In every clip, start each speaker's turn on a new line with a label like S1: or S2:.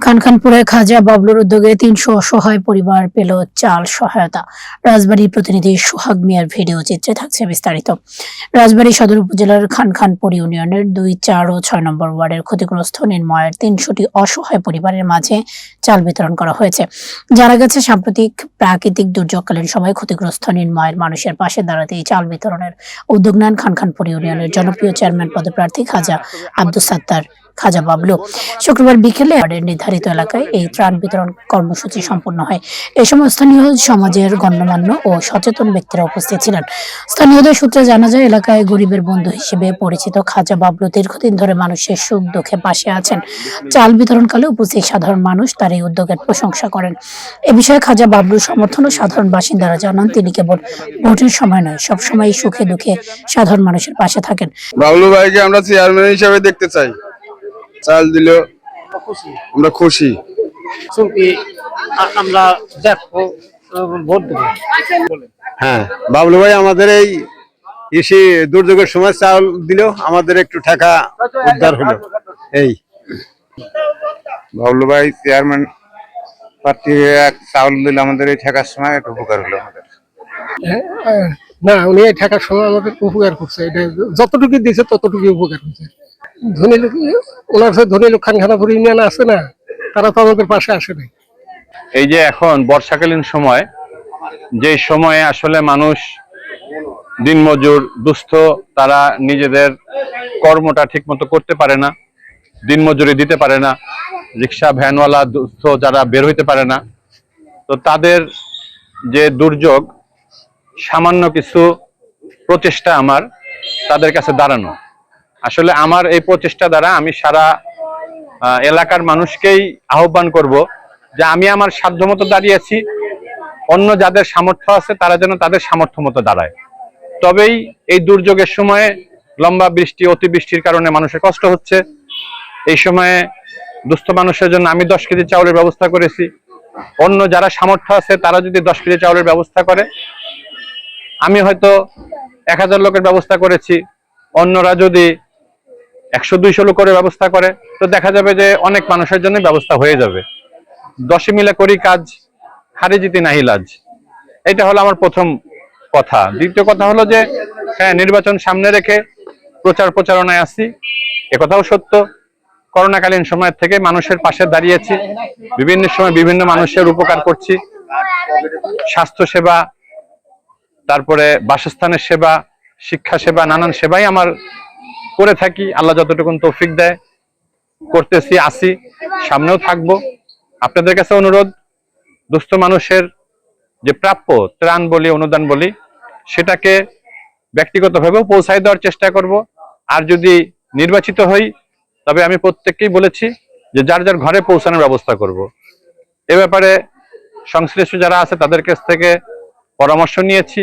S1: খানখানপুরে খাজা বাবলুর উদ্যোগে ৩০০ অসহায় পরিবার পেল চাল সহায়তা। রাজবাড়ীর প্রতিনিধি সোহাগ মিয়ার ভিডিও চিত্রে থাকছে বিস্তারিত। রাজবাড়ী সদর উপজেলার খানখানপুর ইউনিয়নের ২, ৪ ও ৬ নম্বর ওয়ার্ডের ক্ষতিগ্রস্ত নির্ময়ের ৩০০টি অসহায় পরিবারের মাঝে চাল বিতরণ করা হয়েছে। জানা গেছে, সাম্প্রতিক প্রাকৃতিক দুর্যোগকালীন সময় ক্ষতিগ্রস্ত নির্ময়ের মানুষের পাশে দাঁড়াতে এই চাল বিতরণের উদ্যোগ নেন খানখানপুর ইউনিয়নের জনপ্রিয় চেয়ারম্যান পদপ্রার্থী খাজা আব্দুস সাত্তার খাজা বাবলু। শুক্রবার বিকেলে ওয়ার্ডের নির্ধারিত এলাকায় এই ত্রাণ বিতরণ কর্মসূচি সম্পন্ন হয়। এ সময় স্থানীয় সমাজের গণ্যমান্য ও সচেতন ব্যক্তিরা উপস্থিত ছিলেন। স্থানীয়দের সূত্রে জানা যায়, এলাকায় গরিবের বন্ধু হিসেবে পরিচিত খাজা বাবলু দীর্ঘদিন ধরে মানুষের সুখ দুঃখে পাশে আছেন। চাল বিতরণকালে উপস্থিত সাধারণ মানুষ তার এই উদ্যোগের প্রশংসা করেন। এ বিষয়ে খাজা বাবলুর সমর্থন ও সাধারণ বাসিন্দারা জানান, তিনি কেবল ভোটের সময় নয়, সবসময় সুখে দুঃখে সাধারণ মানুষের পাশে থাকেন।
S2: বাবলু ভাইকে আমরা চেয়ারম্যান হিসেবে দেখতে চাই। চাল দিল আমরা খুশি।
S3: আমরা দেখো ভোট দেব।
S4: হ্যাঁ, বাবলু ভাই আমাদের এই কৃষি দুর্যোগের সময় চাল দিল, আমাদের একটু টাকা উদ্ধার হলো। এই
S2: বাবলু ভাই চেয়ারম্যান প্রার্থী এক চাউল দিল, আমাদের এই ঠেকার সময় একটু উপকার হলো আমাদের।
S3: না, উনি এই টাকার সময় আমাদের উপকার করছে। এটা যতটুকু দিয়েছে ততটুকু উপকার করছে। ধনী লোক, ওনার সাথে ধনী লোক খানখানাপুর ইউনিয়ন আছে না, তারা তো আমাদের পাশে আসে নাই।
S5: এই যে এখন বর্ষাকালীন সময়, যে সময়ে আসলে মানুষ দিনমজুর দুস্থ, তারা নিজেদের কর্মটা ঠিক মতো করতে পারে না, দিনমজুরি দিতে পারে না, রিক্সা ভ্যানওয়ালা দুস্থ যারা বের হইতে পারে না, তো তাদের যে দুর্যোগ, সামান্য কিছু প্রচেষ্টা আমার তাদের কাছে দাঁড়ানো। আসলে আমার এই প্রচেষ্টা দ্বারা আমি সারা এলাকার মানুষকেই আহ্বান করব যে আমি আমার সাধ্যমতো দাঁড়িয়েছি, অন্য যাদের সামর্থ্য আছে তারা যেন তাদের সামর্থ্য মতো দাঁড়ায়। তবেই এই দুর্যোগের সময়ে লম্বা বৃষ্টি, অতিবৃষ্টির কারণে মানুষের কষ্ট হচ্ছে। এই সময়ে দুস্থ মানুষের জন্য আমি 10 কেজি চাউলের ব্যবস্থা করেছি। অন্য যারা সামর্থ্য আছে তারা যদি 10 কেজি চাউলের ব্যবস্থা করে, আমি হয়তো 1000 লোকের ব্যবস্থা করেছি, অন্যরা যদি 100-200 লোকের ব্যবস্থা করে, তো দেখা যাবে যে অনেক মানুষের জন্য ব্যবস্থা হয়ে যাবে। 10 মিলে করি কাজ, হারি জিতি নাহি লাজ। এটা হলো আমার প্রথম কথা। দ্বিতীয় কথা হলো যে হ্যাঁ, নির্বাচন সামনে রেখে প্রচারণায় আছি, একথাও সত্য। করোনাকালীন সময় থেকে মানুষের পাশে দাঁড়িয়েছি, বিভিন্ন সময় বিভিন্ন মানুষের উপকার করছি। স্বাস্থ্য সেবা, তারপরে বাসস্থানের সেবা, শিক্ষা সেবা, নানান সেবাই আমার করে থাকি। আল্লাহ যতটুকু তৌফিক দেয় করতেছি, আসি, সামনেও থাকবো। আপনাদের কাছে অনুরোধ, দুস্থ মানুষের যে প্রাপ্য ত্রাণ বলি, অনুদান বলি, সেটাকে ব্যক্তিগতভাবেও পৌঁছায় দেওয়ার চেষ্টা করব। আর যদি নির্বাচিত হই, তবে আমি প্রত্যেককেই বলেছি যে যার যার ঘরে পৌঁছানোর ব্যবস্থা করব। এ ব্যাপারে সংশ্লিষ্ট যারা আছে তাদের কাছ থেকে পরামর্শ নিয়েছি।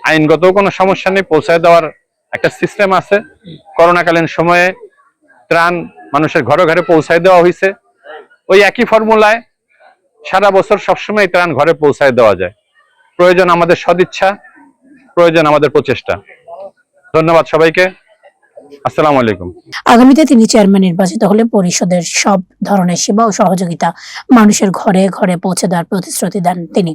S5: আইনগতও কোনো সমস্যা নেই, পৌঁছায় দেওয়ার একটা সিস্টেম আছে। করোনাকালীন সময়ে ত্রাণ মানুষের ঘরে ঘরে পৌঁছায় দেওয়া হয়েছে। ওই একই ফর্মুলায় সারা বছর সবসময় ত্রাণ ঘরে পৌঁছায় দেওয়া যায়। প্রয়োজন আমাদের সদিচ্ছা, প্রয়োজন আমাদের প্রচেষ্টা। ধন্যবাদ সবাইকে। আসসালামু আলাইকুম।
S1: আগামীতে তিনি চেয়ারম্যান নির্বাচিত হলে পরিষদের সব ধরনের সেবা ও সহযোগিতা মানুষের ঘরে ঘরে পৌঁছে দেওয়ার প্রতিশ্রুতি দেন তিনি।